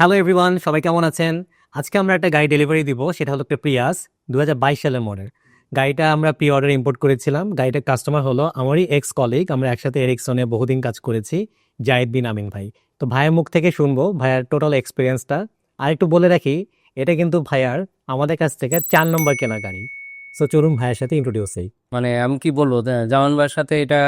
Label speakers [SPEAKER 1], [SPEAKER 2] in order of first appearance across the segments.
[SPEAKER 1] Hello everyone, সবাই কেমন আছেন? আজকে আমরা একটা গাড়ি ডেলিভারি দিব, সেটা হলো একটা প্রিয়াস 2022 সালের মডেল। গাড়িটা আমরা প্রি অর্ডার ইম্পোর্ট করেছিলাম। গাড়িটার কাস্টমার হলো আমারই এক্স কলিগ, আমরা একসাথে এরিকসনে বহুদিন কাজ করেছি, জাহিদ বিন আমিন ভাই। তো ভাইয়ের মুখ থেকে শুনবো ভাইয়ার টোটাল এক্সপিরিয়েন্সটা। আর একটু বলে রাখি, এটা কিন্তু ভাইয়ার আমাদের কাছ থেকে 4 নম্বর কেনা গাড়ি। সো চলুন ভাইয়ের সাথে ইন্ট্রোডিউস হই।
[SPEAKER 2] আমি কি বলবো, জামান ভাইয়ের সাথে এটা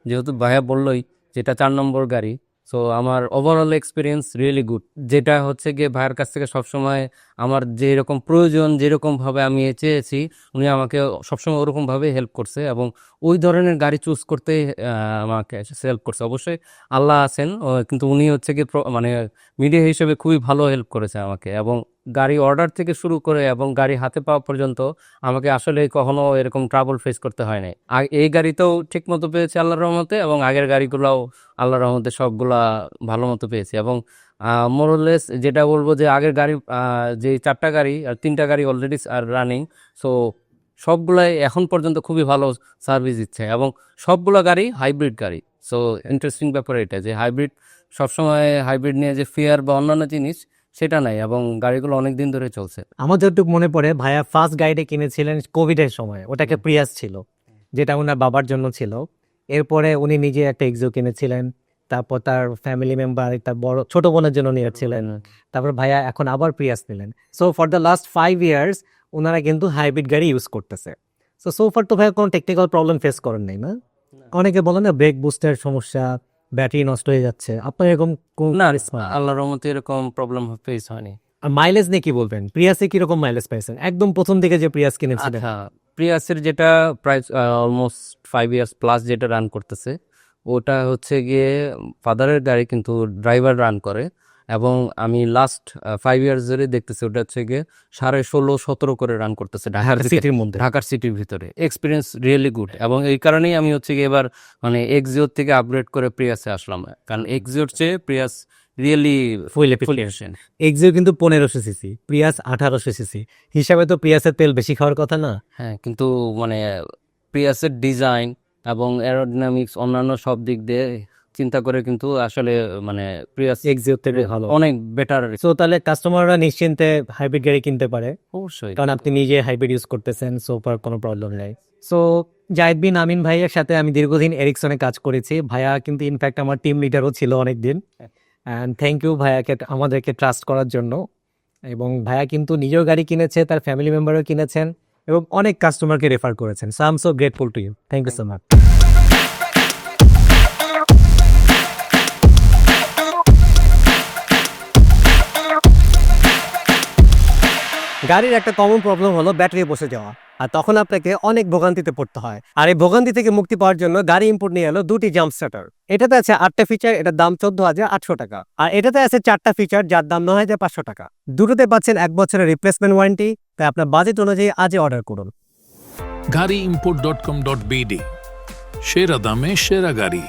[SPEAKER 2] যেহেতু ভাইয়া বললোই যেটা 4 নম্বর গাড়ি, সো আমার ওভারঅল এক্সপিরিয়েন্স রিয়েলি গুড। যেটা হচ্ছে গিয়ে ভাইয়ের কাছ থেকে সবসময় আমার যেরকম প্রয়োজন, যেরকম ভাবে আমি চেয়েছি, উনি আমাকে সবসময় ওরকম ভাবে হেল্প করছে এবং ওই ধরনের গাড়ি চুজ করতে আমাকে হেল্প করছে। অবশ্যই আল্লাহ আছেন, কিন্তু উনি হচ্ছে গিয়ে মানে মিডিয়া হিসেবে খুবই ভালো হেল্প করেছে আমাকে, এবং গাড়ি অর্ডার থেকে শুরু করে এবং গাড়ি হাতে পাওয়া পর্যন্ত আমাকে আসলে কখনো এরকম ট্রাবল ফেস করতে হয় নাই। এই গাড়িতেও ঠিক মতো পেয়েছি আল্লাহর রহমতে, এবং আগের গাড়িগুলোও আল্লাহর রহমতে সবগুলা ভালো মতো পেয়েছি। এবং মোরলেস যেটা বলবো যে আগের গাড়ি যে 4টা গাড়ি আর 3টা গাড়ি অলরেডি আর রানিং, সো সবগুলাই এখন পর্যন্ত খুবই ভালো সার্ভিস দিচ্ছে, এবং সবগুলা গাড়ি হাইব্রিড গাড়ি। সো ইন্টারেস্টিং ব্যাপার এটা যে সবসময় হাইব্রিড নিয়ে যে ফেয়ার বা অন্যান্য জিনিস সেটা নাই, এবং গাড়িগুলো অনেক দিন ধরে চলছে।
[SPEAKER 1] আমার যতটুকু মনে পড়ে, ভাইয়া ফার্স্ট গাড়িটা কিনেছিলেন কোভিডের সময়, ওটাকে প্রিয়াস ছিল, যেটা ওনার বাবার জন্য ছিল। এরপরে উনি নিজে একটা এক্সিও কিনেছিলেন, তারপর তার ফ্যামিলি মেম্বার, তার বড় ছোট বোনের জন্য নিয়েছিলেন। তারপর ভাইয়া এখন আবার প্রিয়াস নিলেন। So for the last 5 years ওনারা কিন্তু হাইব্রিড গাড়ি ইউজ করতেছে। সো ফার তো ভাইয়া কোনো টেকনিক্যাল প্রবলেম ফেস করেন নাই না? অনেকে বলে না ব্রেক বুস্টের সমস্যা, ব্যাটারি নষ্ট হয়ে যাচ্ছে, আপনার এরকম
[SPEAKER 2] না, আল্লাহর রহমতে এরকম প্রবলেম ফেস হয়নি।
[SPEAKER 1] আর মাইলেজ নিয়ে কি বলবেন? প্রিয়াসে কিরকম মাইলেজ পাইছেন একদম প্রথম দিকে যে প্রিয়াস কিনেছিলেন?
[SPEAKER 2] আচ্ছা, প্রিয়াসের যেটা প্রায় অলমোস্ট 5 ইয়ার্স প্লাস যেটা রান করতেছে, ওটা হচ্ছে গিয়ে ফাদারের গাড়ি কিন্তু ড্রাইভার রান করে, এবং আমি লাস্ট 5 ইয়ার্স ধরে দেখতেছি ওটা হচ্ছে গিয়ে 16.5-17 করে রান করতেছে ঢাকার
[SPEAKER 1] সিটির মধ্যে।
[SPEAKER 2] ঢাকার সিটির ভিতরে। এক্সপিরিয়েন্স রিয়েলি গুড, এবং এই কারণেই আমি হচ্ছে গিয়ে এবার মানে এক্সিওর থেকে আপগ্রেড করে প্রিয়াসে আসলাম, কারণ এক্সিওর চেয়ে প্রিয়াস রিয়েলি
[SPEAKER 1] ফুল এফিশিয়েন্ট। এক্সিও কিন্তু 1500 সিসি, প্রিয়াস 1800 সিসি, হিসাবে তো প্রিয়াসের তেল বেশি খাওয়ার কথা না?
[SPEAKER 2] হ্যাঁ, কিন্তু মানে প্রিয়াসের ডিজাইন এবং অ্যারোডাইনামিক্স অন্যান্য সব দিক দিয়ে চিন্তা করে কিন্তু আসলে মানে প্রিয়াস
[SPEAKER 1] এক্সিও থেকে ভালো,
[SPEAKER 2] অনেক বেটার।
[SPEAKER 1] সো তাহলে কাস্টমাররা নিশ্চিন্তে হাইব্রিড গাড়ি কিনতে পারে,
[SPEAKER 2] অবশ্যই,
[SPEAKER 1] কারণ আপনি নিজে হাইব্রিড ইউজ করতেছেন, সো ফার কোনো প্রবলেম নেই। সো জাহিদ বিন আমিন ভাইয়ের সাথে আমি দীর্ঘদিন এরিকসনে কাজ করেছি। ভাইয়া কিন্তু ইনফ্যাক্ট আমার টিম লিডারও ছিল অনেকদিন। অ্যান্ড থ্যাংক ইউ ভাইয়াকে আমাদেরকে ট্রাস্ট করার জন্য। এবং ভাইয়া কিন্তু নিজেও গাড়ি কিনেছে, তার ফ্যামিলি মেম্বারও কিনেছেন, এবং অনেক কাস্টমারকে রেফার করেছেন। So I am so grateful to you, thank you so much. গাড়ির একটা কমন প্রবলেম হলো ব্যাটারি বসে যাওয়া, আর তখন আপনাকে অনেক ভোগান্তিতে পড়তে হয়। আর এই ভোগান্তি থেকে মুক্তি পাওয়ার জন্য গাড়ি ইম্পোর্ট নিয়ে এলো 2টি জাম্প স্টার্টার। এটাতে আছে 8টা ফিচার, এটার দাম 14,800 টাকা। আর এটাতে আছে 4টা ফিচার, যার দাম 9,500 টাকা। দুটোতে পাচ্ছেন 1 বছরের রিপ্লেসমেন্ট ওয়ারেন্টি। তাই আপনার বাজেট অনুযায়ী আজই অর্ডার করুন।
[SPEAKER 3] গাড়িimport.com.bd, সেরা দামে সেরা গাড়ি।